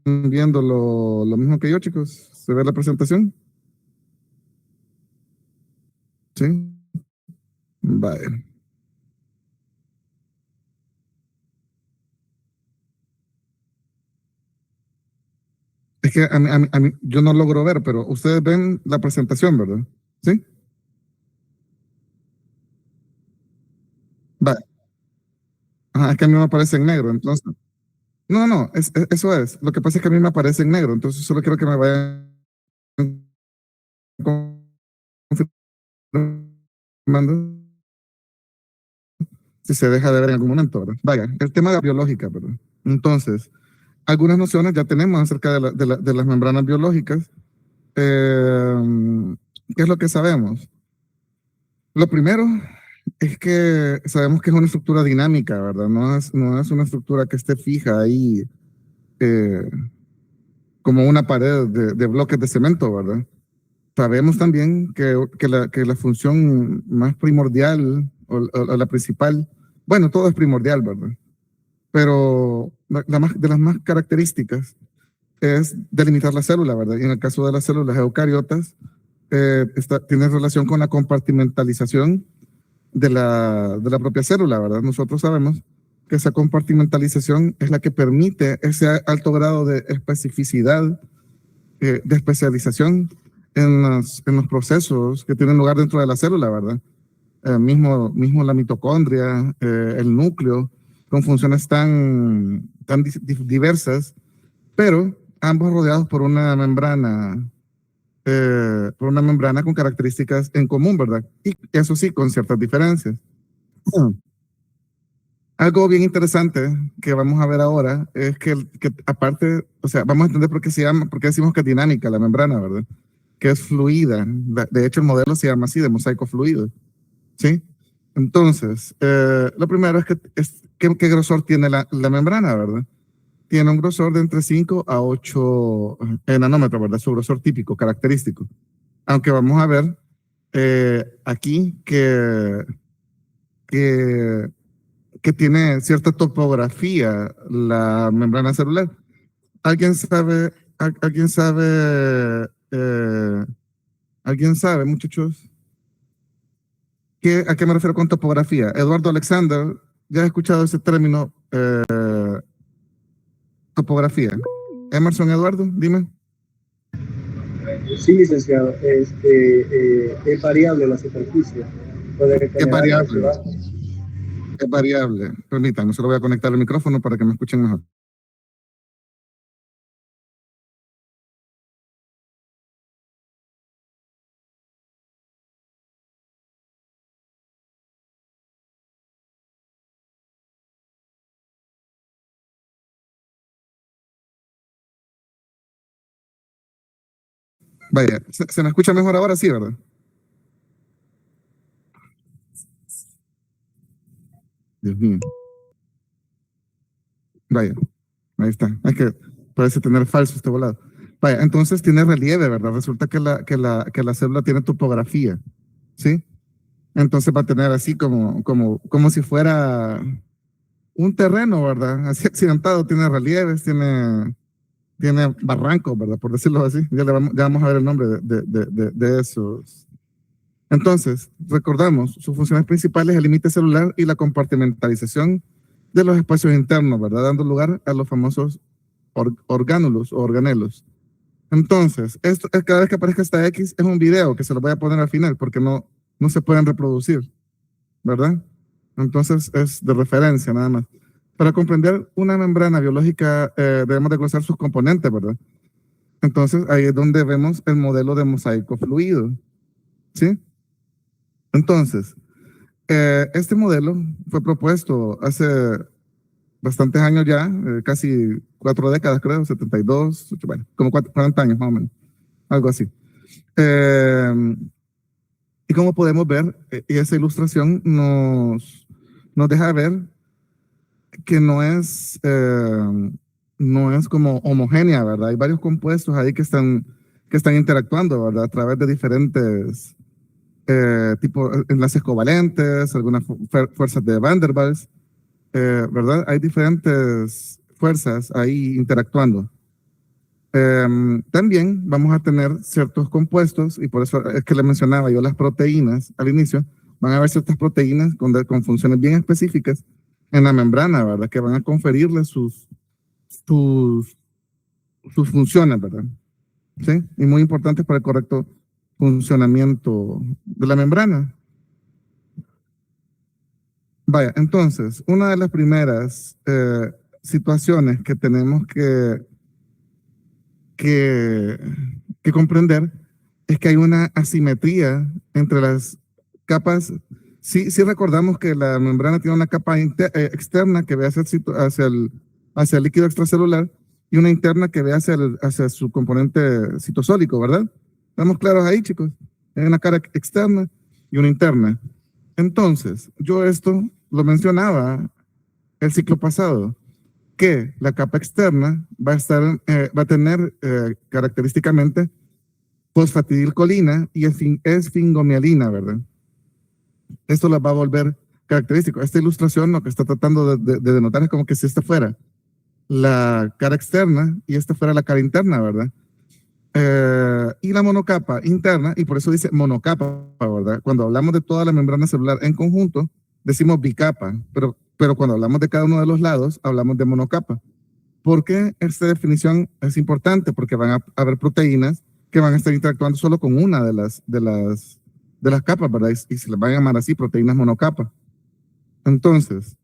viendo lo mismo que yo, chicos. ¿Se ve la presentación? Sí. Vale. Es que yo no logro ver, pero ustedes ven la presentación, ¿verdad? Sí. Vale. Ajá, es que a mí me aparece en negro, entonces. No, no, eso es. Lo que pasa es que a mí me aparece en negro, entonces solo quiero que me vayan confirmando si se deja de ver en algún momento, ¿verdad? Vaya, el tema de la biológica, ¿verdad? Entonces, algunas nociones ya tenemos acerca de las membranas biológicas. ¿Qué es lo que sabemos? Lo primero es que sabemos que es una estructura dinámica, ¿verdad? No es una estructura que esté fija ahí eh, como una pared de bloques de cemento, ¿verdad? Sabemos también que la función más primordial o la principal, bueno, todo es primordial, ¿verdad? Pero de las más características es delimitar la célula, ¿verdad? Y en el caso de las células eucariotas, tiene relación con la compartimentalización de la propia célula, ¿verdad? Nosotros sabemos que esa compartimentalización es la que permite ese alto grado de especificidad, de especialización en los procesos que tienen lugar dentro de la célula, ¿verdad? Mismo la mitocondria, el núcleo, con funciones tan diversas, pero ambos rodeados por una membrana con características en común, ¿verdad? Y eso sí, con ciertas diferencias. Algo bien interesante que vamos a ver ahora es que aparte, o sea, vamos a entender por qué decimos que es dinámica la membrana, ¿verdad? Que es fluida. De hecho, el modelo se llama así, de mosaico fluido, ¿sí? Entonces, lo primero es qué grosor tiene la membrana, ¿verdad? Tiene un grosor de entre 5 a 8 nanómetros, ¿verdad? Su grosor típico, característico. Aunque vamos a ver aquí que, que tiene cierta topografía la membrana celular. ¿Alguien sabe, alguien sabe, alguien sabe, muchachos, a qué me refiero con topografía? Eduardo Alexander, ya he escuchado ese término, topografía. Emerson Eduardo, dime. Sí, licenciado, es variable la superficie, puede Es generar altos y variable, bajos. es variable. Permítanme, solo voy a conectar el micrófono para que me escuchen mejor. Vaya, ¿se me escucha mejor ahora? Sí, ¿verdad? Dios mío. Vaya, ahí está. Es que parece tener falso este volado. Vaya, entonces tiene relieve, ¿verdad? Resulta que la célula tiene topografía, ¿sí? Entonces va a tener así como si fuera un terreno, ¿verdad? Así accidentado, tiene relieves, tiene barrancos, ¿verdad? Por decirlo así. Ya vamos a ver el nombre de esos. Entonces, recordamos, sus funciones principales, el límite celular y la compartimentalización de los espacios internos, ¿verdad? Dando lugar a los famosos orgánulos o organelos. Entonces, cada vez que aparezca esta X es un video que se lo voy a poner al final porque no se pueden reproducir, ¿verdad? Entonces es de referencia nada más. Para comprender una membrana biológica debemos desglosar sus componentes, ¿verdad? Entonces ahí es donde vemos el modelo de mosaico fluido, ¿sí? Entonces, este modelo fue propuesto hace bastantes años ya, casi 4 décadas creo, 72, bueno, como 40 años más o menos, algo así. Eh, y como podemos ver, y esa ilustración nos deja ver que no es como homogénea, ¿verdad? Hay varios compuestos ahí que están interactuando, ¿verdad? A través de diferentes tipo enlaces covalentes, algunas fuerzas de Van der Waals, ¿verdad? Hay diferentes fuerzas ahí interactuando. También vamos a tener ciertos compuestos, y por eso es que le mencionaba yo las proteínas al inicio. Van a haber ciertas proteínas con funciones bien específicas en la membrana, ¿verdad? Que van a conferirle sus funciones, ¿verdad? ¿Sí? Y muy importantes para el correcto funcionamiento de la membrana. Vaya, entonces, una de las primeras situaciones que tenemos que, que comprender es que hay una asimetría entre las capas. Sí recordamos que la membrana tiene una capa externa que ve hacia el líquido extracelular y una interna que ve hacia su componente citosólico, ¿verdad? ¿Estamos claros ahí, chicos? Hay una cara externa y una interna. Entonces, yo esto lo mencionaba el ciclo pasado, que la capa externa va a tener característicamente fosfatidilcolina y esfingomielina, ¿verdad? Esto la va a volver característico. Esta ilustración lo que está tratando de denotar es como que si esta fuera la cara externa y esta fuera la cara interna, ¿verdad? Y la monocapa interna, y por eso dice monocapa, ¿verdad? Cuando hablamos de toda la membrana celular en conjunto, decimos bicapa, pero cuando hablamos de cada uno de los lados, hablamos de monocapa. ¿Por qué esta definición es importante? Porque van a haber proteínas que van a estar interactuando solo con una de las capas, ¿verdad? Y se les van a llamar así, proteínas monocapa. Entonces,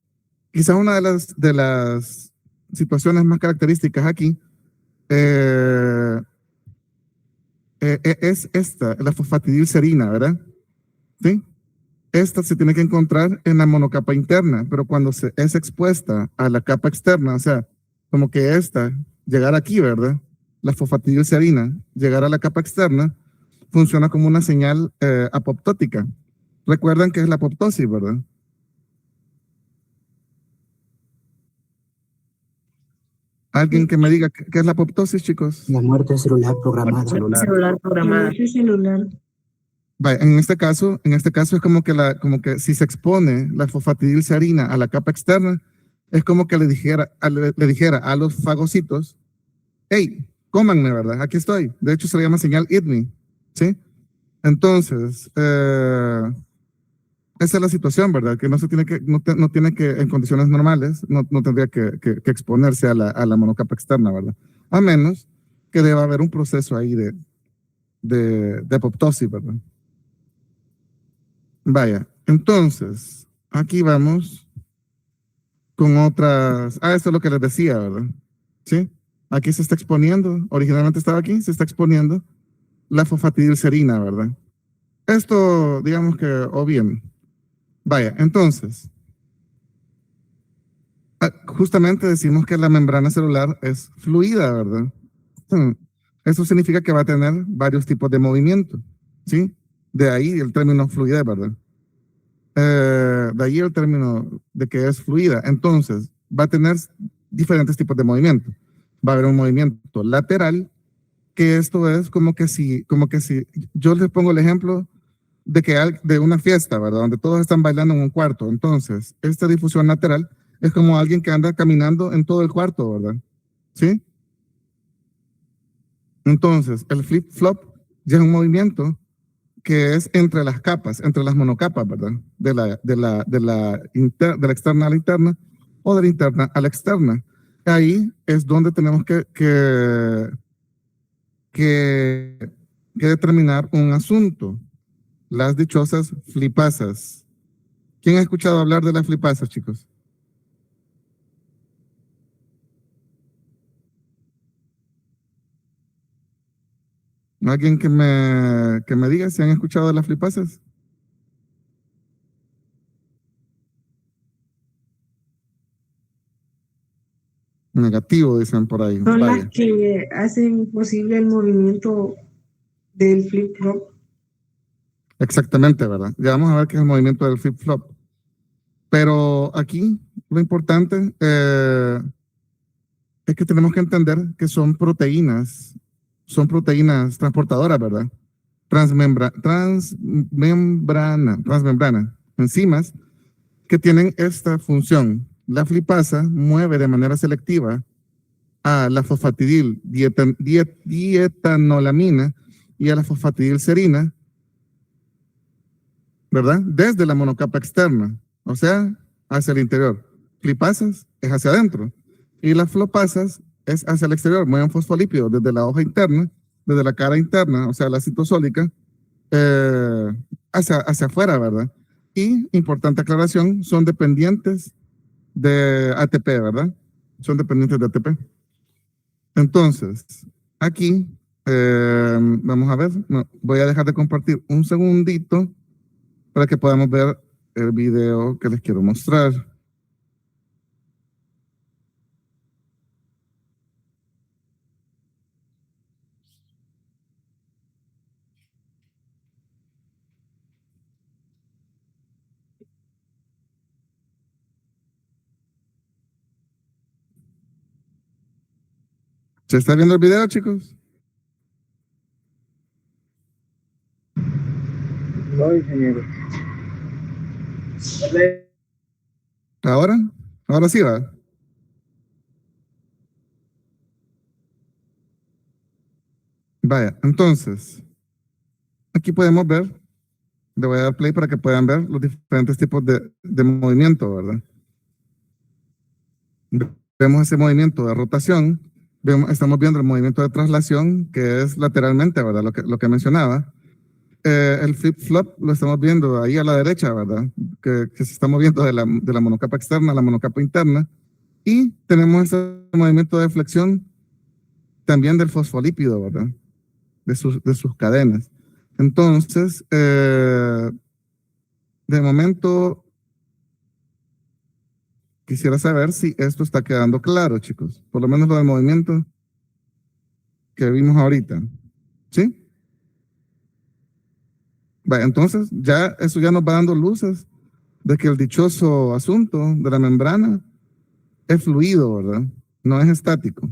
quizás una de las situaciones más características aquí es esta, la fosfatidilcerina, ¿verdad? ¿Sí? Esta se tiene que encontrar en la monocapa interna, pero cuando es expuesta a la capa externa, o sea, como que esta, llegar aquí, ¿verdad? La fosfatidilcerina, llegar a la capa externa, funciona como una señal apoptótica. Recuerdan que es la apoptosis, ¿verdad? Alguien que me diga qué es la apoptosis, chicos. La muerte celular programada. Celular programada. celular. Vale, en este caso es como que si se expone la fosfatidilcerina a la capa externa, es como que le dijera a los fagocitos, hey, cómanme, ¿verdad? Aquí estoy. De hecho, se le llama señal eat me, ¿sí? Entonces, esa es la situación, ¿verdad? Que no tiene que, en condiciones normales, no tendría que exponerse a la monocapa externa, ¿verdad? A menos que deba haber un proceso ahí de apoptosis, ¿verdad? Vaya, entonces, aquí vamos con otras. Esto es lo que les decía, ¿verdad? ¿Sí? Aquí se está exponiendo, originalmente estaba aquí, se está exponiendo la fosfatidilcerina, ¿verdad? Esto, digamos que, o bien. Vaya, entonces, justamente decimos que la membrana celular es fluida, ¿verdad? Eso significa que va a tener varios tipos de movimiento, ¿sí? De ahí el término fluidez, ¿verdad? De ahí el término de que es fluida. Entonces, va a tener diferentes tipos de movimiento. Va a haber un movimiento lateral, que esto es como que si yo les pongo el ejemplo de una fiesta, ¿verdad? Donde todos están bailando en un cuarto. Entonces, esta difusión lateral es como alguien que anda caminando en todo el cuarto, ¿verdad? ¿Sí? Entonces, el flip-flop ya es un movimiento que es entre las capas, entre las monocapas, ¿verdad? De la externa a la interna o de la interna a la externa. Ahí es donde tenemos que determinar un asunto. Las dichosas flipasas. ¿Quién ha escuchado hablar de las flipasas, chicos? ¿Alguien que me diga si han escuchado de las flipasas? Negativo, dicen por ahí. Son Vaya. las que hacen posible el movimiento del flip-flop. Exactamente, ¿verdad? Ya vamos a ver qué es el movimiento del flip-flop. Pero aquí lo importante es que tenemos que entender que son proteínas transportadoras, ¿verdad? Transmembrana, enzimas que tienen esta función. La flipasa mueve de manera selectiva a la fosfatidil dietanolamina y a la fosfatidilserina, ¿verdad? Desde la monocapa externa, o sea, hacia el interior. Lipasas es hacia adentro y las flopasas es hacia el exterior, mueven fosfolípidos desde la hoja interna, desde la cara interna, o sea, la citosólica, hacia afuera, ¿verdad? Y, importante aclaración, son dependientes de ATP, ¿verdad? Son dependientes de ATP. Entonces, aquí, vamos a ver, no, voy a dejar de compartir un segundito para que podamos ver el video que les quiero mostrar. ¿Se está viendo el video, chicos? No, ingeniero. ¿Ahora? Ahora sí va. Vaya, entonces, aquí podemos ver, le voy a dar play para que puedan ver los diferentes tipos de movimiento, ¿verdad? Vemos ese movimiento de rotación, estamos viendo el movimiento de traslación, que es lateralmente, ¿verdad? Lo que mencionaba. El flip-flop lo estamos viendo ahí a la derecha, ¿verdad? Que se está moviendo de la monocapa externa a la monocapa interna. Y tenemos ese movimiento de flexión también del fosfolípido, ¿verdad? De sus cadenas. Entonces, de momento, quisiera saber si esto está quedando claro, chicos. Por lo menos lo del movimiento que vimos ahorita. ¿Sí? Vale, entonces, eso ya nos va dando luces de que el dichoso asunto de la membrana es fluido, ¿verdad? No es estático.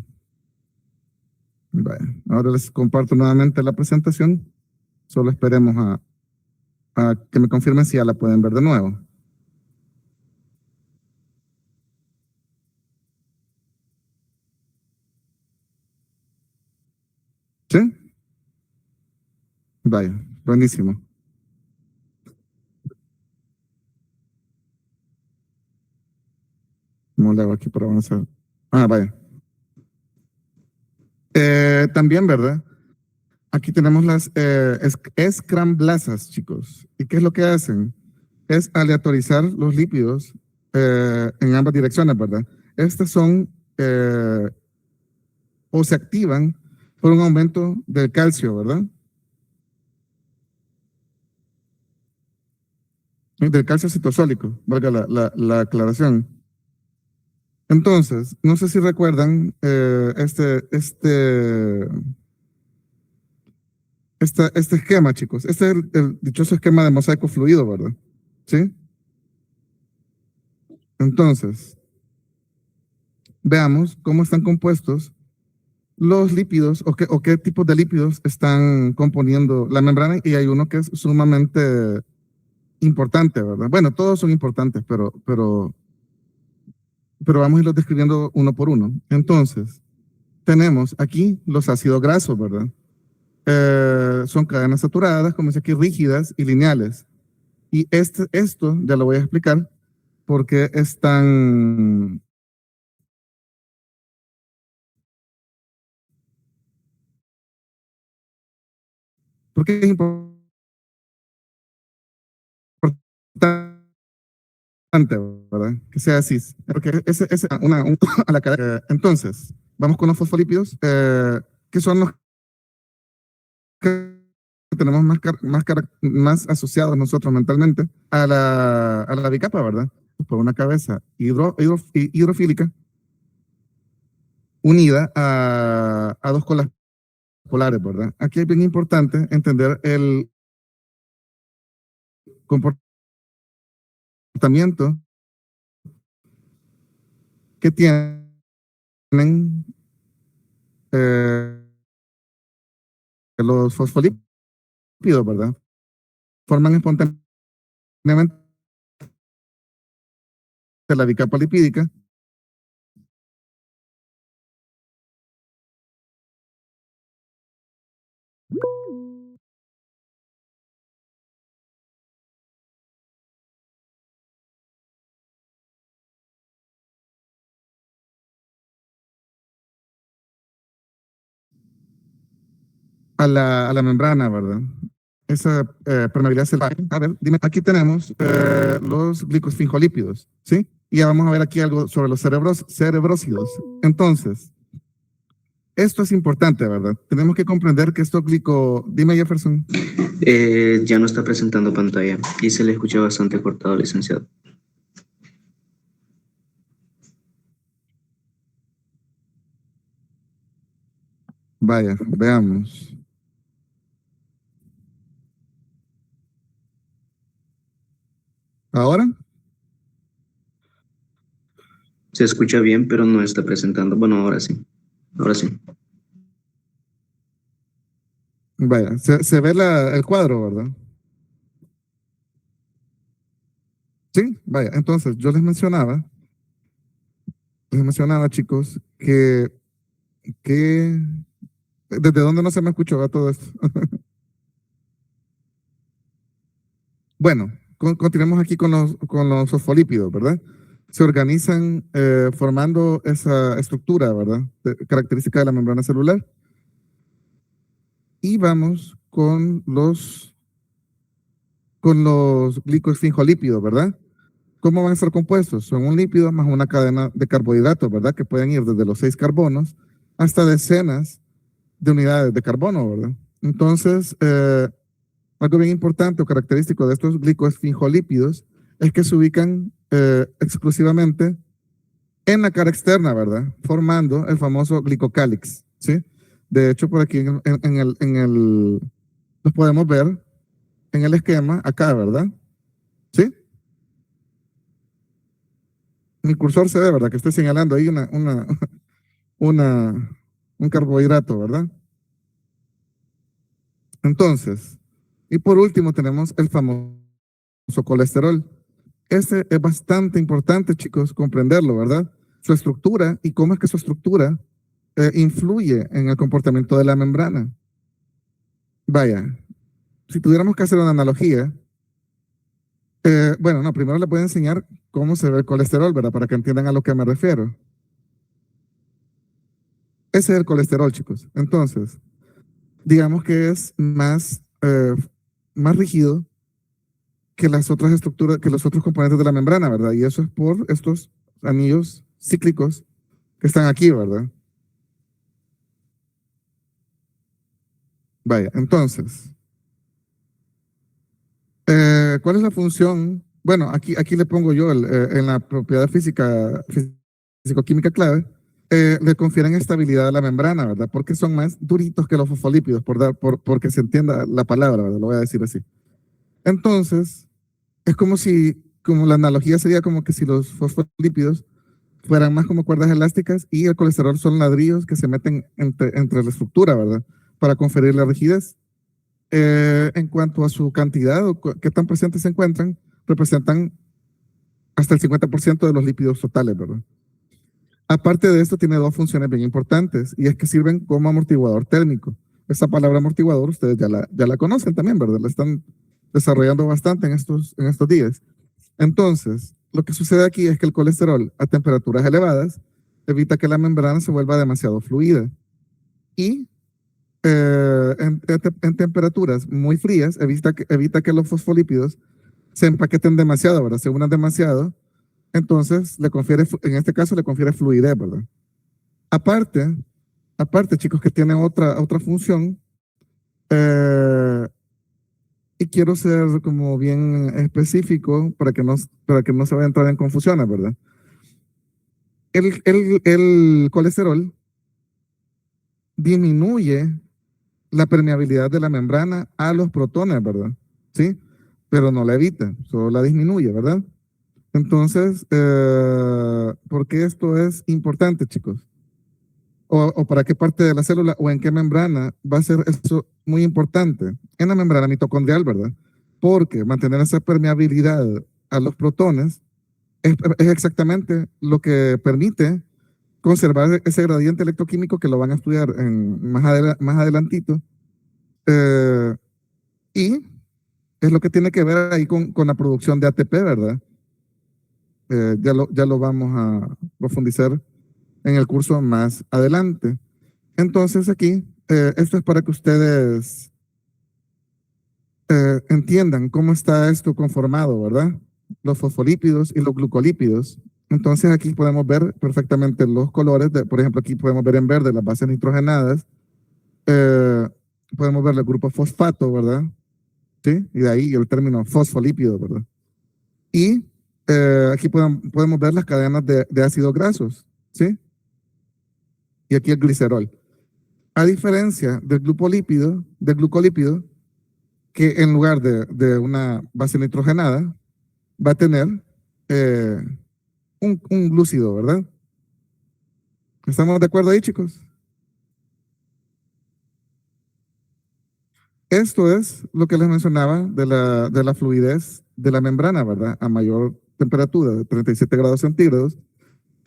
Vale, ahora les comparto nuevamente la presentación. Solo esperemos a que me confirmen si ya la pueden ver de nuevo. ¿Sí? Vaya, buenísimo. ¿Cómo le hago aquí para avanzar? Ah, vaya. También, ¿verdad? Aquí tenemos las escramblasas, chicos. ¿Y qué es lo que hacen? Es aleatorizar los lípidos en ambas direcciones, ¿verdad? Estas son o se activan por un aumento del calcio, ¿verdad? Del calcio citosólico, valga la aclaración. Entonces, no sé si recuerdan este esquema, chicos. Este es el dichoso esquema de mosaico fluido, ¿verdad? ¿Sí? Entonces, veamos cómo están compuestos los lípidos o qué tipos de lípidos están componiendo la membrana y hay uno que es sumamente importante, ¿verdad? Bueno, todos son importantes, pero vamos a irlos describiendo uno por uno. Entonces, tenemos aquí los ácidos grasos, ¿verdad? Son cadenas saturadas, como dice aquí, rígidas y lineales. Y esto ya lo voy a explicar porque porque es importante, ¿verdad? Que sea así. Porque es a la cadena. Entonces, vamos con los fosfolípidos, que son los que tenemos más asociados nosotros mentalmente a la bicapa, ¿verdad? Por una cabeza hidrofílica unida a dos colas polares, ¿verdad? Aquí es bien importante entender el comportamiento que tienen eh, los fosfolípidos, ¿verdad? Forman espontáneamente la bicapa lipídica a la membrana, ¿verdad? Esa permeabilidad celular. A ver, dime, aquí tenemos los glicosfingolípidos, ¿sí? Y ya vamos a ver aquí algo sobre los cerebrócidos. Entonces, esto es importante, ¿verdad? Tenemos que comprender que esto Dime, Jefferson. Ya no está presentando pantalla y se le escucha bastante cortado, licenciado. Vaya, veamos. ¿Ahora? Se escucha bien, pero no está presentando. Bueno, ahora sí. Ahora sí. Vaya, se ve el cuadro, ¿verdad? Sí, vaya. Entonces, yo les mencionaba, chicos, que ¿desde dónde no se me escuchó todo esto? Bueno, continuemos aquí con los fosfolípidos, ¿verdad? Se organizan formando esa estructura, ¿verdad? Característica de la membrana celular. Y vamos con los glicosfingolípidos, ¿verdad? ¿Cómo van a estar compuestos? Son un lípido más una cadena de carbohidratos, ¿verdad? Que pueden ir desde los 6 carbonos hasta decenas de unidades de carbono, ¿verdad? Entonces, algo bien importante o característico de estos glicosfingolípidos es que se ubican exclusivamente en la cara externa, ¿verdad? Formando el famoso glicocálix, ¿sí? De hecho, por aquí los podemos ver en el esquema acá, ¿verdad? ¿Sí? Mi cursor se ve, ¿verdad? Que estoy señalando ahí un carbohidrato, ¿verdad? Entonces, y por último tenemos el famoso colesterol. Este es bastante importante, chicos, comprenderlo, ¿verdad? Su estructura y cómo es que su estructura influye en el comportamiento de la membrana. Vaya, si tuviéramos que hacer una analogía, bueno, no, primero les voy a enseñar cómo se ve el colesterol, ¿verdad? Para que entiendan a lo que me refiero. Ese es el colesterol, chicos. Entonces, digamos que es más rígido que las otras estructuras, que los otros componentes de la membrana, ¿verdad? Y eso es por estos anillos cíclicos que están aquí, ¿verdad? Vaya, entonces, ¿cuál es la función? Bueno, aquí le pongo yo en la propiedad físico-química clave, le confieren estabilidad a la membrana, ¿verdad? Porque son más duritos que los fosfolípidos, porque se entienda la palabra, ¿verdad? Lo voy a decir así. Entonces, es como la analogía sería como que si los fosfolípidos fueran más como cuerdas elásticas y el colesterol son ladrillos que se meten entre la estructura, ¿verdad? Para conferir la rigidez. En cuanto a su cantidad o qué tan presentes se encuentran, representan hasta el 50% de los lípidos totales, ¿verdad? Aparte de esto, tiene dos funciones bien importantes y es que sirven como amortiguador térmico. Esa palabra amortiguador ustedes ya la conocen también, ¿verdad? La están desarrollando bastante en estos días. Entonces, lo que sucede aquí es que el colesterol a temperaturas elevadas evita que la membrana se vuelva demasiado fluida y en temperaturas muy frías evita que los fosfolípidos se empaqueten demasiado, ¿verdad? Se unan demasiado, entonces en este caso le confiere fluidez, ¿verdad? Aparte, chicos, que tiene otra función, y quiero ser como bien específico para que no se vaya a entrar en confusiones, ¿verdad? El colesterol disminuye la permeabilidad de la membrana a los protones, ¿verdad? Sí, pero no la evita, solo la disminuye, ¿verdad? Entonces, ¿por qué esto es importante, chicos? O para qué parte de la célula o en qué membrana va a ser eso muy importante. En la membrana mitocondrial, ¿verdad? Porque mantener esa permeabilidad a los protones es exactamente lo que permite conservar ese gradiente electroquímico que lo van a estudiar más adelantito. Y es lo que tiene que ver ahí con la producción de ATP, ¿verdad? Ya lo vamos a profundizar en el curso más adelante. Entonces aquí esto es para que ustedes entiendan cómo está esto conformado, ¿verdad? Los fosfolípidos y los glucolípidos. Entonces aquí podemos ver perfectamente los colores. Por ejemplo, aquí podemos ver en verde las bases nitrogenadas. Podemos ver el grupo fosfato, ¿verdad? ¿Sí? Y de ahí el término fosfolípido, ¿verdad? Y aquí podemos ver las cadenas de ácidos grasos, ¿sí? Y aquí el glicerol. A diferencia del glucolípido, que en lugar de una base nitrogenada, va a tener eh, un glúcido, ¿verdad? ¿Estamos de acuerdo ahí, chicos? Esto es lo que les mencionaba de la fluidez de la membrana, ¿verdad? A mayor temperatura, de 37 grados centígrados,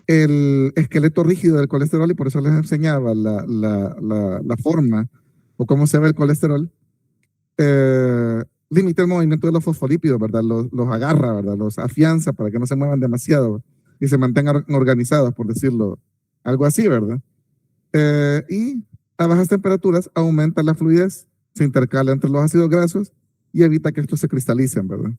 el esqueleto rígido del colesterol, y por eso les enseñaba la forma o cómo se ve el colesterol, limita el movimiento de los fosfolípidos, ¿verdad? Los agarra, ¿verdad? Los afianza para que no se muevan demasiado y se mantengan organizados, por decirlo, algo así, ¿verdad? Y a bajas temperaturas aumenta la fluidez, se intercala entre los ácidos grasos y evita que estos se cristalicen, ¿verdad?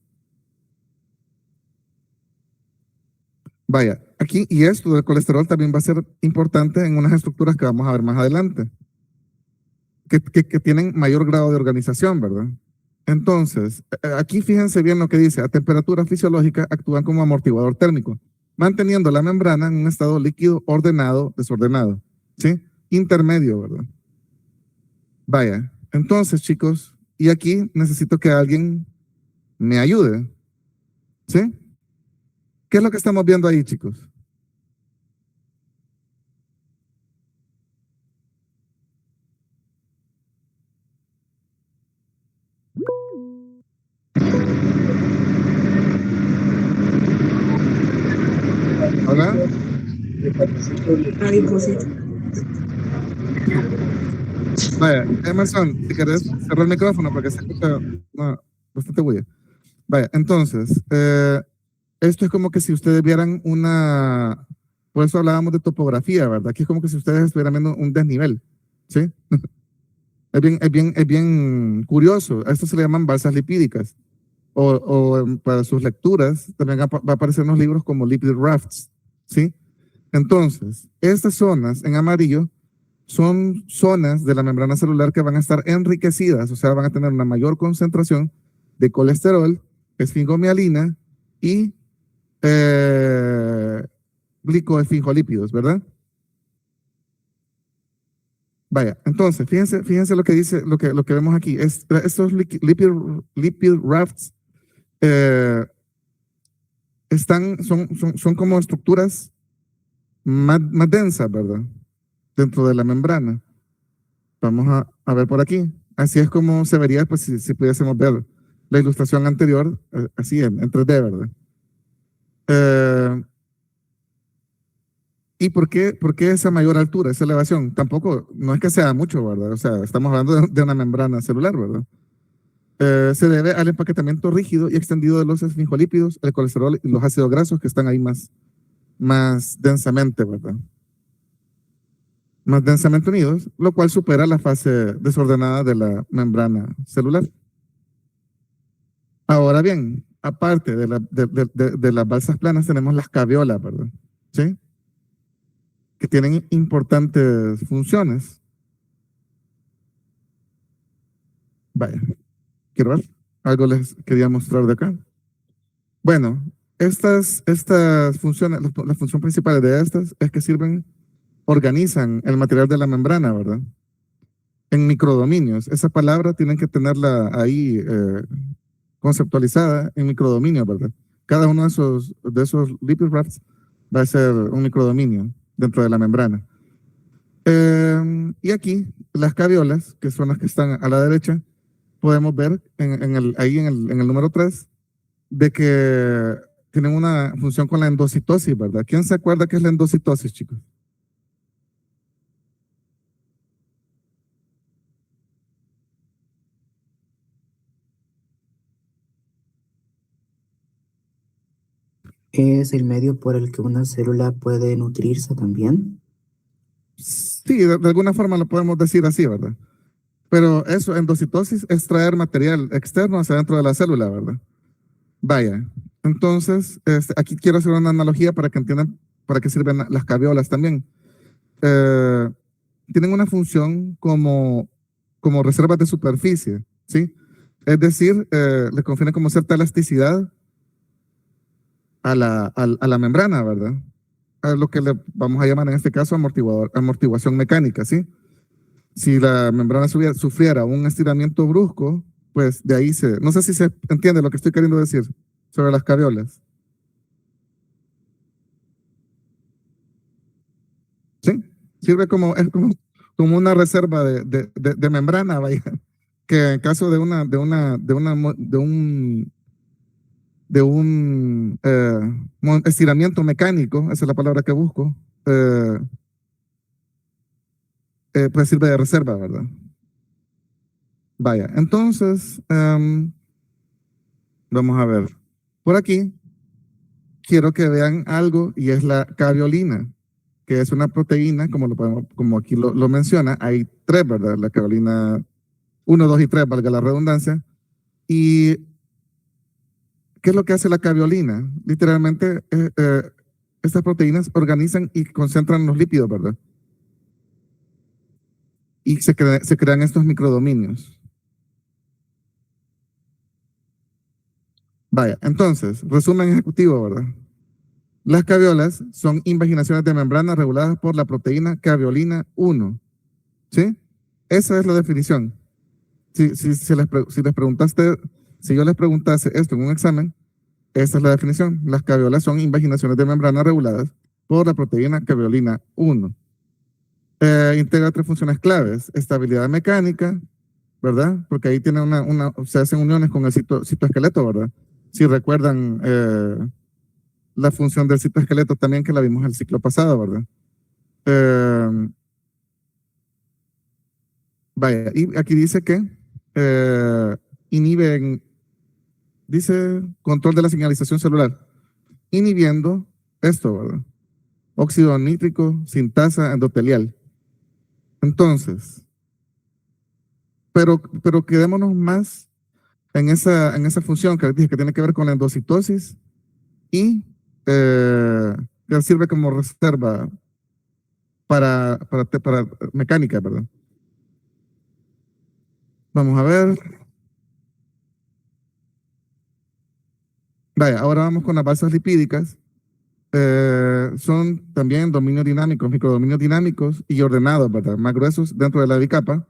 Vaya, aquí, y esto del colesterol también va a ser importante en unas estructuras que vamos a ver más adelante, que tienen mayor grado de organización, ¿verdad? Entonces, aquí fíjense bien lo que dice, a temperatura fisiológica actúan como amortiguador térmico, manteniendo la membrana en un estado líquido ordenado, desordenado, ¿sí? Intermedio, ¿verdad? Vaya, entonces, chicos, y aquí necesito que alguien me ayude, ¿sí? ¿Qué es lo que estamos viendo ahí, chicos? ¿Hola? Adipocito. Vaya, Emerson, si querés cerrar el micrófono porque se escucha bastante bulla. Vaya, entonces, esto es como que si ustedes vieran por eso hablábamos de topografía, ¿verdad? Aquí es como que si ustedes estuvieran viendo un desnivel, ¿sí? Es bien curioso. A esto se le llaman balsas lipídicas. Para sus lecturas, también va a aparecer en los libros como lipid rafts, ¿sí? Entonces, estas zonas en amarillo son zonas de la membrana celular que van a estar enriquecidas, o sea, van a tener una mayor concentración de colesterol, esfingomialina y eh, glicoesfingolípidos, ¿verdad? Vaya, entonces, fíjense lo que dice, lo que vemos aquí. Estos lipid rafts eh, son como estructuras más densas, ¿verdad? Dentro de la membrana. Vamos a ver por aquí. Así es como se vería, pues, si pudiésemos ver la ilustración anterior, así en 3D, ¿verdad? ¿Y por qué esa mayor altura, esa elevación? Tampoco, no es que sea mucho, ¿verdad? O sea, estamos hablando de una membrana celular, ¿verdad? Se debe al empaquetamiento rígido y extendido de los esfingolípidos, el colesterol y los ácidos grasos que están ahí más densamente, ¿verdad? Más densamente unidos, lo cual supera la fase desordenada de la membrana celular. Ahora bien, aparte de las balsas planas, tenemos las caviolas, ¿verdad? ¿Sí? Que tienen importantes funciones. Vaya, quiero ver. Algo les quería mostrar de acá. Bueno, estas funciones, la función principal de estas es que organizan el material de la membrana, ¿verdad? En microdominios. Esa palabra tienen que tenerla ahí conceptualizada en microdominio, ¿verdad? Cada uno de esos lipid rafts va a ser un microdominio dentro de la membrana. Y aquí, las caviolas, que son las que están a la derecha, podemos ver ahí en el número 3, de que tienen una función con la endocitosis, ¿verdad? ¿Quién se acuerda qué es la endocitosis, chicos? Es el medio por el que una célula puede nutrirse también. Sí, de alguna forma lo podemos decir así, ¿verdad? Pero eso, endocitosis es traer material externo hacia dentro de la célula, ¿verdad? Vaya, entonces, aquí quiero hacer una analogía para que entiendan para qué sirven las caviolas también. Eh, Tienen una función como reservas de superficie, ¿sí? Es decir, le confieren como cierta elasticidad a la membrana, ¿verdad? A lo que le vamos a llamar en este caso amortiguación mecánica, ¿sí? Si la membrana sufriera un estiramiento brusco, pues de ahí no sé si se entiende lo que estoy queriendo decir sobre las caviolas. ¿Sí? Sirve como una reserva de membrana, vaya, que en caso de un estiramiento mecánico, esa es la palabra que busco, eh, pues sirve de reserva, ¿verdad? Vaya, entonces, vamos a ver. Por aquí, quiero que vean algo y es la caveolina, que es una proteína, como aquí lo menciona, hay tres, ¿verdad? La caveolina 1, 2 y 3, valga la redundancia. ¿Y qué es lo que hace la caveolina? Literalmente, estas proteínas organizan y concentran los lípidos, ¿verdad? Y se crean estos microdominios. Vaya, entonces, resumen ejecutivo, ¿verdad? Las caviolas son invaginaciones de membrana reguladas por la proteína caveolina 1, ¿sí? Esa es la definición. Si yo les preguntase esto en un examen, esa es la definición. Las caviolas son invaginaciones de membrana reguladas por la proteína caveolina 1. Integra tres funciones claves: estabilidad mecánica, ¿verdad? Porque ahí tiene se hacen uniones con el citoesqueleto, ¿verdad? Si recuerdan la función del citoesqueleto también que la vimos el ciclo pasado, ¿verdad? Vaya, y aquí dice que inhiben, dice control de la señalización celular, inhibiendo esto, ¿verdad? Óxido nítrico, sintasa endotelial. Entonces, pero quedémonos más en esa función que les dije que tiene que ver con la endocitosis y que sirve como reserva para mecánica, ¿verdad? Vamos a ver. Vaya, ahora vamos con las bases lipídicas. Son también dominios dinámicos, microdominios dinámicos y ordenados, ¿verdad? Más gruesos dentro de la bicapa,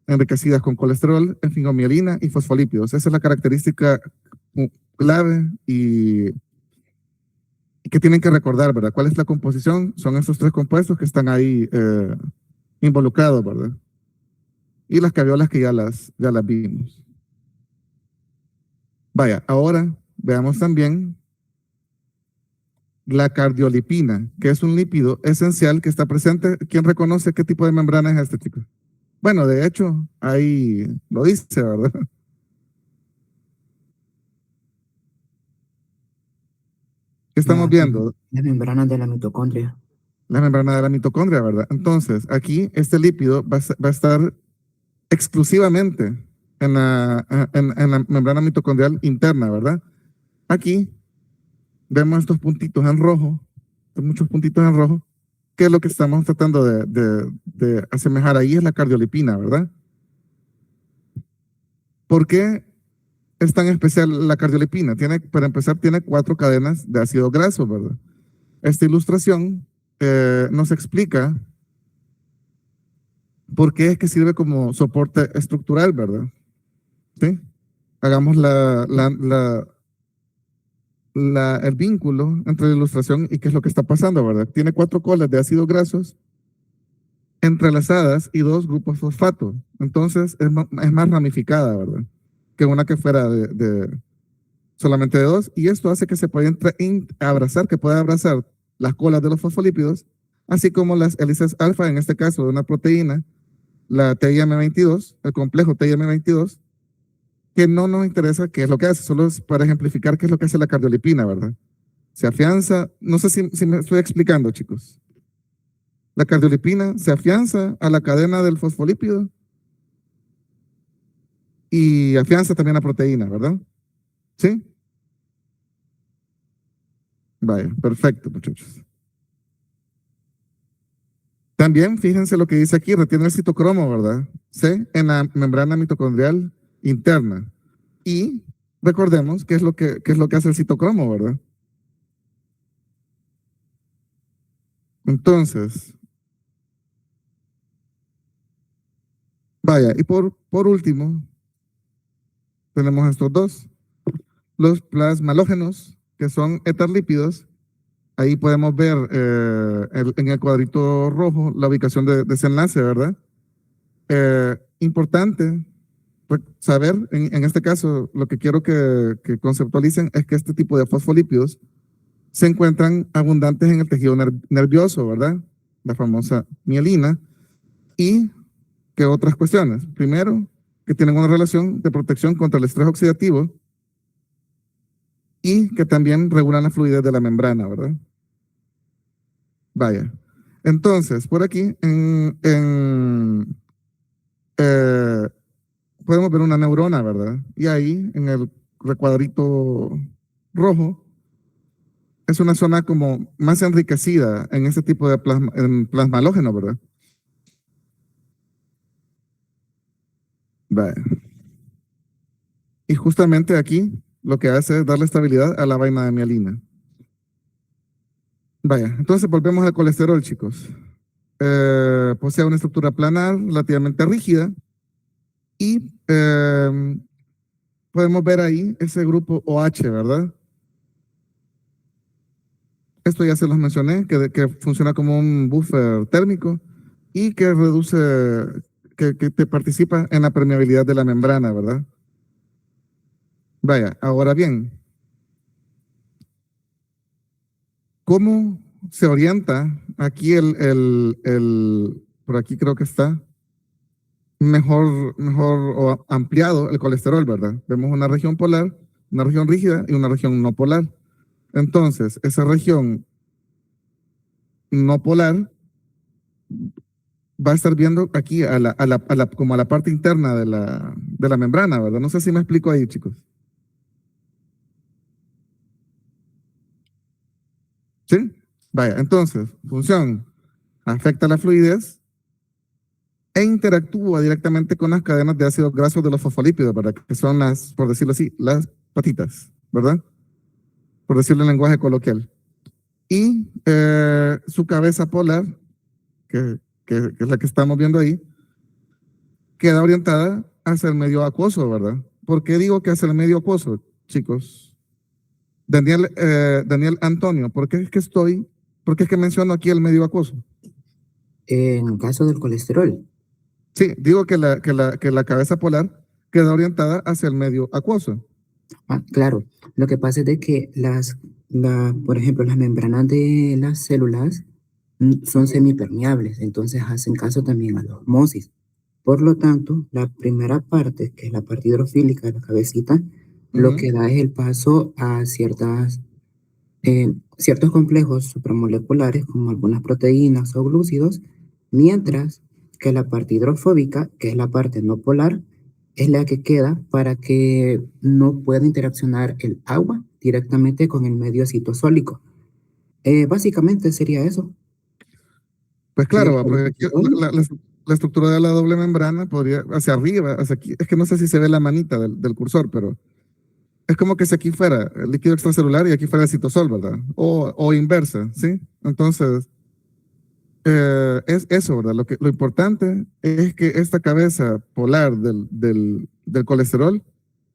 enriquecidas con colesterol, esfingomielina y fosfolípidos. Esa es la característica clave y que tienen que recordar, ¿verdad? ¿Cuál es la composición? Son estos tres compuestos que están ahí involucrados, ¿verdad? Y las caviolas que ya las vimos. Vaya, ahora veamos también la cardiolipina, que es un lípido esencial que está presente. ¿Quién reconoce qué tipo de membrana es este, chicos? Bueno, de hecho, ahí lo dice, ¿verdad? ¿Qué estamos viendo? La membrana de la mitocondria. La membrana de la mitocondria, ¿verdad? Entonces, aquí este lípido va a estar exclusivamente en la membrana mitocondrial interna, ¿verdad? Aquí vemos estos puntitos en rojo, muchos puntitos en rojo, que es lo que estamos tratando de asemejar ahí es la cardiolipina, ¿verdad? ¿Por qué es tan especial la cardiolipina? Para empezar, tiene 4 cadenas de ácido graso, ¿verdad? Esta ilustración nos explica por qué es que sirve como soporte estructural, ¿verdad? ¿Sí? Hagamos el vínculo entre la ilustración y qué es lo que está pasando, ¿verdad? Tiene 4 colas de ácidos grasos entrelazadas y 2 grupos fosfato. Entonces es más ramificada, ¿verdad? Que una que fuera solamente de 2. Y esto hace que se pueda que pueda abrazar las colas de los fosfolípidos, así como las hélices alfa, en este caso de una proteína, la TIM22, el complejo TIM22, que no nos interesa qué es lo que hace, solo es para ejemplificar qué es lo que hace la cardiolipina, ¿verdad? Se afianza, no sé si me estoy explicando, chicos. La cardiolipina se afianza a la cadena del fosfolípido y afianza también la proteína, ¿verdad? ¿Sí? Vaya, perfecto, muchachos. También fíjense lo que dice aquí, retiene el citocromo, ¿verdad? C en la membrana mitocondrial interna. Y recordemos qué es lo que hace el citocromo, ¿verdad? Entonces, vaya, y por último, tenemos estos dos, los plasmalógenos, que son eterlípidos. Ahí podemos ver en el cuadrito rojo la ubicación de ese enlace, ¿verdad? Importante saber, en este caso, lo que quiero que conceptualicen es que este tipo de fosfolípidos se encuentran abundantes en el tejido nervioso, ¿verdad? La famosa mielina. Y que otras cuestiones. Primero, que tienen una relación de protección contra el estrés oxidativo y que también regulan la fluidez de la membrana, ¿verdad? Vaya. Entonces, por aquí podemos ver una neurona, ¿verdad? Y ahí, en el recuadrito rojo, es una zona como más enriquecida en este tipo de plasmalógeno, ¿verdad? Vaya. Y justamente aquí lo que hace es darle estabilidad a la vaina de mielina. Vaya, entonces volvemos al colesterol, chicos. Posee una estructura planar relativamente rígida y podemos ver ahí ese grupo OH, ¿verdad? Esto ya se los mencioné, que funciona como un buffer térmico y que reduce, que te participa en la permeabilidad de la membrana, ¿verdad? Vaya, ahora bien, ¿cómo se orienta aquí por aquí creo que está, mejor o ampliado el colesterol, ¿verdad? Vemos una región polar, una región rígida y una región no polar. Entonces, esa región no polar va a estar viendo aquí como a la parte interna de la membrana, ¿verdad? No sé si me explico ahí, chicos. ¿Sí? Vaya, entonces, función, afecta la fluidez e interactúa directamente con las cadenas de ácidos grasos de los fosfolípidos, ¿verdad? Que son las, por decirlo así, las patitas, ¿verdad? Por decirlo en lenguaje coloquial. Y su cabeza polar, que es la que estamos viendo ahí, queda orientada hacia el medio acuoso, ¿verdad? ¿Por qué digo que hacia el medio acuoso, chicos? Daniel Antonio, ¿por qué es que menciono aquí el medio acuoso? En el caso del colesterol, Sí, digo que la cabeza polar queda orientada hacia el medio acuoso. claro, lo que pasa es de que por ejemplo, las membranas de las células son semipermeables, entonces hacen caso también a la osmosis. Por lo tanto, la primera parte, que es la parte hidrofílica de la cabecita, lo que da es el paso a ciertos complejos supramoleculares como algunas proteínas o glúcidos, mientras que la parte hidrofóbica, que es la parte no polar, es la que queda para que no pueda interaccionar el agua directamente con el medio citosólico. Básicamente sería eso. Pues Y el claro, porque aquí colesterol, la estructura de la doble membrana podría, hacia arriba, hacia aquí, es que no sé si se ve la manita del cursor, pero es como que si aquí fuera el líquido extracelular y aquí fuera el citosol, ¿verdad? O inversa, ¿sí? Entonces, es eso, ¿verdad? Lo importante es que esta cabeza polar del colesterol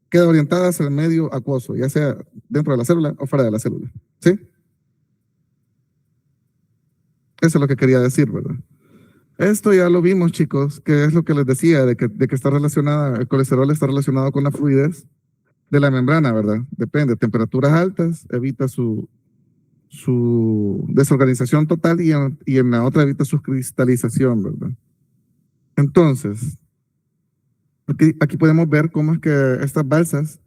queda orientada hacia el medio acuoso, ya sea dentro de la célula o fuera de la célula, ¿sí? Eso es lo que quería decir, ¿verdad? Esto ya lo vimos, chicos, que es lo que les decía, de que está relacionada, el colesterol está relacionado con la fluidez de la membrana, ¿verdad? Depende, temperaturas altas evita su desorganización total y en la otra evita su cristalización, ¿verdad? Entonces, aquí podemos ver cómo es que estas balsas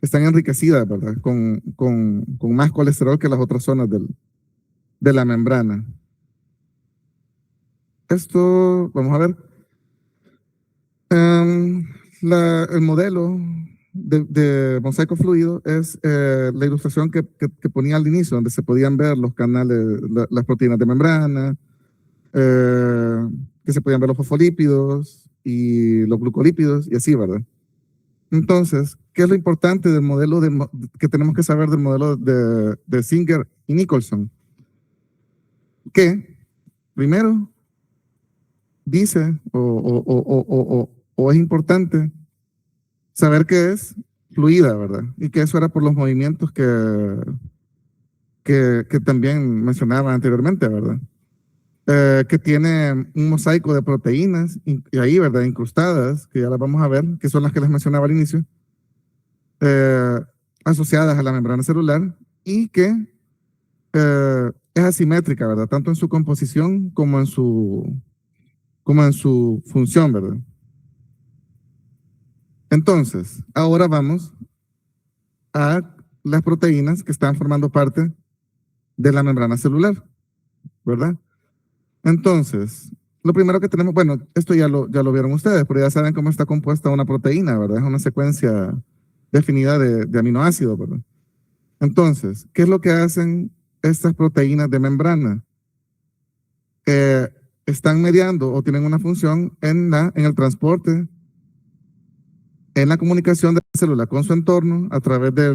están enriquecidas, ¿verdad? Con más colesterol que las otras zonas de la membrana. esto, vamos a ver. El modelo de mosaico fluido es la ilustración que ponía al inicio, donde se podían ver los canales, las proteínas de membrana, que se podían ver los fosfolípidos y los glucolípidos y así, ¿verdad? Entonces, ¿qué es lo importante del modelo que tenemos que saber del modelo de Singer y Nicholson? Que primero dice o es importante saber que es fluida, ¿verdad? Y que eso era por los movimientos que también mencionaba anteriormente, ¿verdad? Que tiene un mosaico de proteínas y ahí, ¿verdad? Incrustadas, que ya las vamos a ver, que son las que les mencionaba al inicio, asociadas a la membrana celular y que es asimétrica, ¿verdad? Tanto en su composición como en su función, ¿verdad? Entonces, ahora vamos a las proteínas que están formando parte de la membrana celular, ¿verdad? Entonces, lo primero que tenemos, bueno, esto ya lo vieron ustedes, pero ya saben cómo está compuesta una proteína, ¿verdad? Es una secuencia definida de aminoácidos, ¿verdad? Entonces, ¿qué es lo que hacen estas proteínas de membrana? Están mediando o tienen una función en el transporte, en la comunicación de la célula con su entorno a través de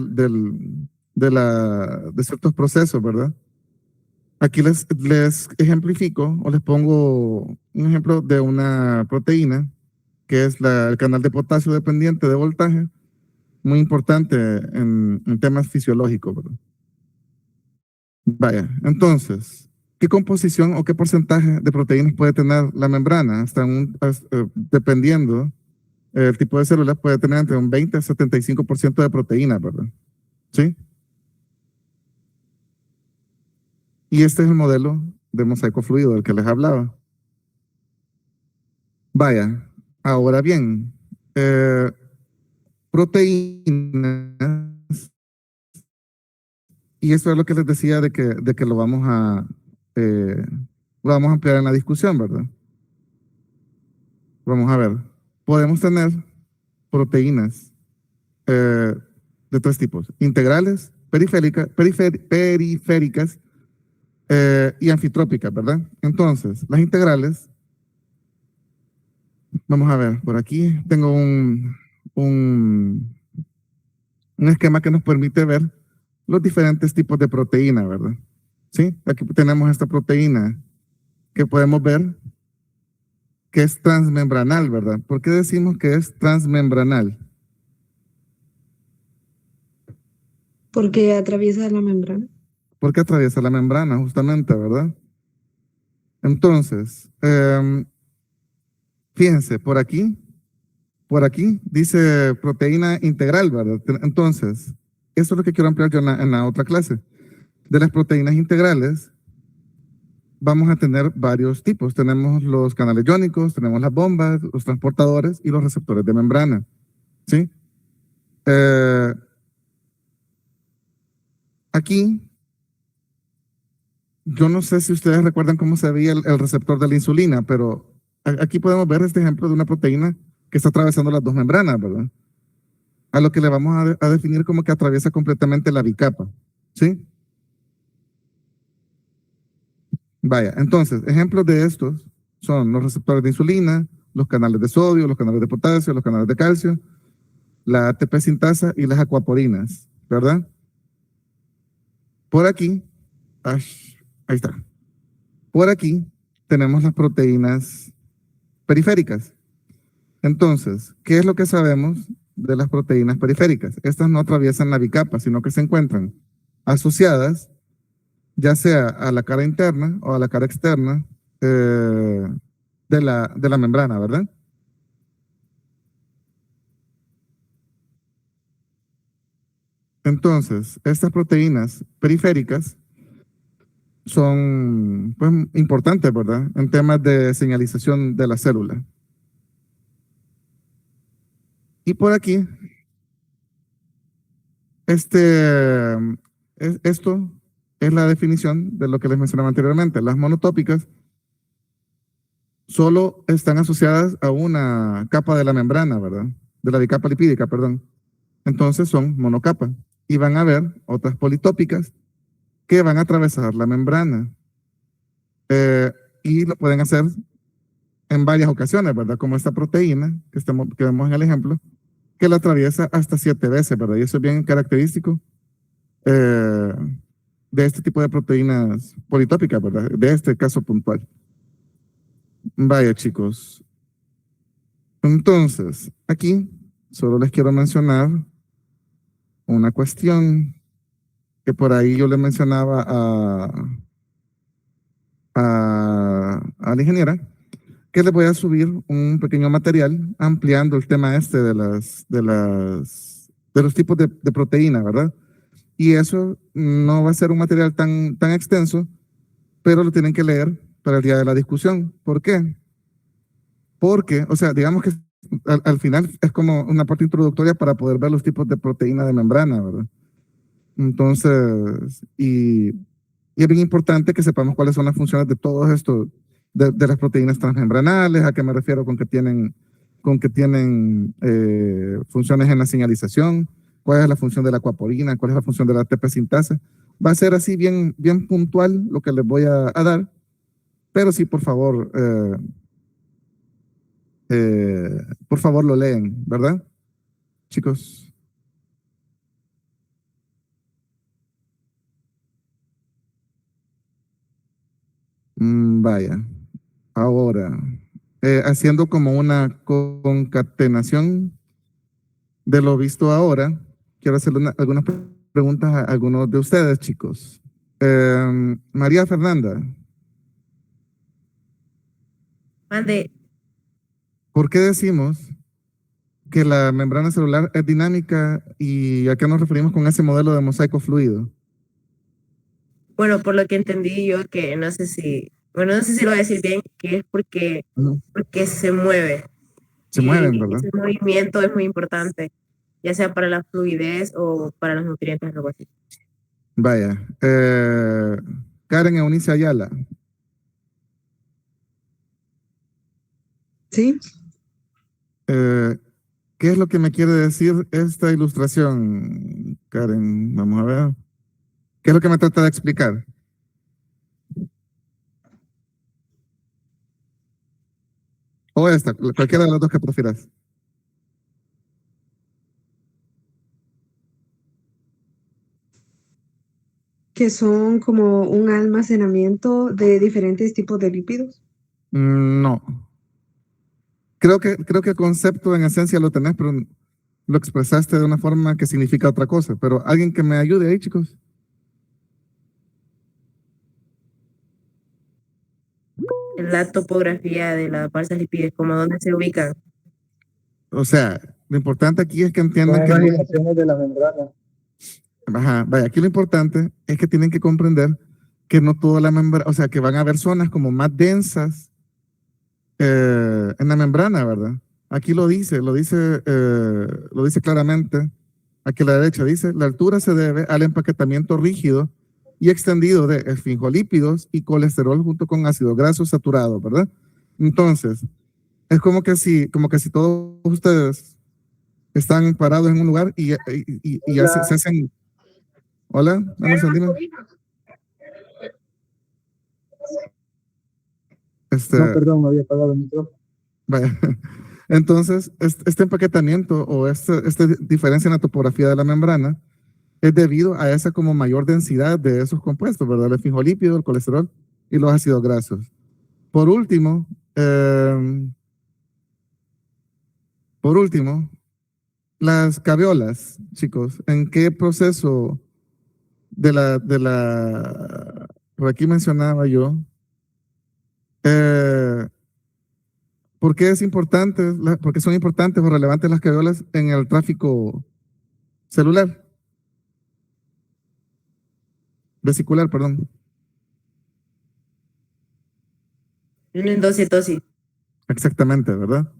ciertos procesos, ¿verdad? Aquí les ejemplifico o les pongo un ejemplo de una proteína que es el canal de potasio dependiente de voltaje, muy importante en temas fisiológicos, ¿verdad? Vaya, entonces, ¿qué composición o qué porcentaje de proteínas puede tener la membrana? Dependiendo el tipo de célula, puede tener entre un 20 a 75% de proteínas, ¿verdad? ¿Sí? Y este es el modelo de mosaico fluido del que les hablaba. Vaya, ahora bien, proteínas, y esto es lo que les decía de que eh, lo vamos a ampliar en la discusión, ¿verdad? Vamos a ver, podemos tener proteínas eh, de tres tipos, integrales, periféricas y anfitrópicas, ¿verdad? Entonces, las integrales, vamos a ver, por aquí tengo un esquema que nos permite ver los diferentes tipos de proteína, ¿verdad? Sí, aquí tenemos esta proteína que podemos ver que es transmembranal, ¿verdad? ¿Por qué decimos que es transmembranal? Porque atraviesa la membrana. Porque atraviesa la membrana, justamente, ¿verdad? Entonces, fíjense, por aquí dice proteína integral, ¿verdad? Entonces, eso es lo que quiero ampliar yo en la otra clase. De las proteínas integrales, vamos a tener varios tipos. Tenemos los canales iónicos, tenemos las bombas, los transportadores y los receptores de membrana. ¿Sí? Aquí, yo no sé si ustedes recuerdan cómo se veía el receptor de la insulina, pero aquí podemos ver este ejemplo de una proteína que está atravesando las dos membranas, ¿verdad? A lo que le vamos a definir como que atraviesa completamente la bicapa. ¿Sí? Vaya, entonces, ejemplos de estos son los receptores de insulina, los canales de sodio, los canales de potasio, los canales de calcio, la ATP sintasa y las acuaporinas, ¿verdad? Por aquí, ahí está. Por aquí tenemos las proteínas periféricas. Entonces, ¿qué es lo que sabemos de las proteínas periféricas? Estas no atraviesan la bicapa, sino que se encuentran asociadas ya sea a la cara interna o a la cara externa de la membrana, ¿verdad? Entonces, estas proteínas periféricas son pues, importantes, ¿verdad? En temas de señalización de la célula. Y por aquí, esto es la definición de lo que les mencionaba anteriormente. Las monotópicas, son proteínas que están asociadas a la membrana celular, ¿verdad? Y las periféricas son proteínas que están asociadas a la cara interna o a la cara externa de la membrana. Entonces, estas proteínas periféricas son importantes, ¿verdad? En temas de señalización de la célula. Y por aquí, esto es la definición de lo que les mencionaba anteriormente. Las monotópicas solo están asociadas a una capa de la membrana, ¿verdad? De la bicapa lipídica, perdón. Entonces son monocapa. Y van a haber otras politópicas que van a atravesar la membrana. Y lo pueden hacer en varias ocasiones, ¿verdad? Como esta proteína que vemos en el ejemplo, que la atraviesa hasta 7 veces, ¿verdad? Y eso es bien característico de este tipo de proteínas politópicas, ¿verdad? De este caso puntual. Vaya, chicos. Entonces, aquí solo les quiero mencionar una cuestión que por ahí yo le mencionaba a la ingeniera, que les voy a subir un pequeño material ampliando el tema este de los tipos de proteína, ¿verdad? Y eso no va a ser un material tan extenso, pero lo tienen que leer para el día de la discusión. ¿Por qué? Porque, o sea, digamos que al final es como una parte introductoria para poder ver los tipos de proteína de membrana, ¿verdad? Entonces, y es bien importante que sepamos cuáles son las funciones de todos estos, de las proteínas transmembranales, a qué me refiero con que tienen funciones en la señalización, cuál es la función de la aquaporina, cuál es la función de la ATP sintasa. Va a ser así bien puntual lo que les voy a dar, pero sí, por favor lo leen, ¿verdad? Chicos. Vaya. Ahora, haciendo como una concatenación de lo visto ahora, quiero hacerle algunas preguntas a algunos de ustedes, chicos. María Fernanda, Mande. ¿por qué decimos que la membrana celular es dinámica y a qué nos referimos con ese modelo de mosaico fluido? Bueno, por lo que entendí yo, que bueno, no sé si lo voy a decir bien, que es porque se mueve. Se mueven, Y ¿verdad? ese movimiento es muy importante, ya sea para la fluidez o para los nutrientes, algo así. Vaya. Karen Eunice Ayala, Sí, ¿qué es lo que me quiere decir esta ilustración, Karen? Vamos a ver. ¿Qué es lo que me trata de explicar? O esta, cualquiera de las dos que prefieras. que son como un almacenamiento de diferentes tipos de lípidos. No. Creo que el concepto en esencia lo tenés, pero lo expresaste de una forma que significa otra cosa. Pero alguien que me ayude ahí, chicos. La topografía de las balsas lipídicas, como dónde se ubican. O sea, lo importante aquí es que Son entiendan que las dimensiones de la membrana. ajá, vaya, aquí lo importante es que tienen que comprender que no toda la membrana, o sea, que van a haber zonas como más densas en la membrana, ¿verdad? Aquí lo dice claramente. Aquí a la derecha dice, la altura se debe al empaquetamiento rígido y extendido de esfingolípidos y colesterol junto con ácido graso saturado, ¿verdad? Entonces, es como que si todos ustedes están parados en un lugar y se hacen. Hola, Emerson, dime. No, Este, perdón, me había apagado el micrófono. vaya. Entonces, este empaquetamiento o esta diferencia en la topografía de la membrana es debido a esa como mayor densidad de esos compuestos, ¿verdad? El fingolípido, el colesterol y los ácidos grasos. Por último, eh, las caviolas, chicos, ¿en qué proceso por aquí mencionaba yo, eh, ¿por qué es importante, por qué son importantes o relevantes las caviolas en el tráfico celular? Vesicular, perdón. Una endocitosis. Exactamente, ¿verdad?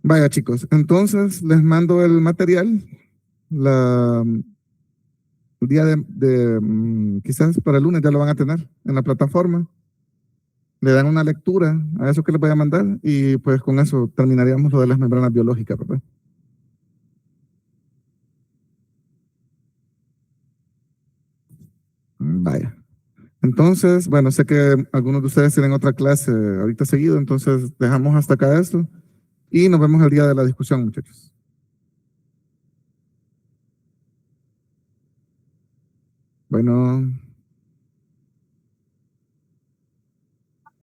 Vaya, chicos, entonces les mando el material el día quizás para el lunes ya lo van a tener en la plataforma. le dan una lectura a eso que les voy a mandar y pues con eso terminaríamos lo de las membranas biológicas, ¿verdad? Vaya. Entonces, bueno, sé que algunos de ustedes tienen otra clase ahorita seguido, entonces dejamos hasta acá esto y nos vemos el día de la discusión, muchachos. Bueno.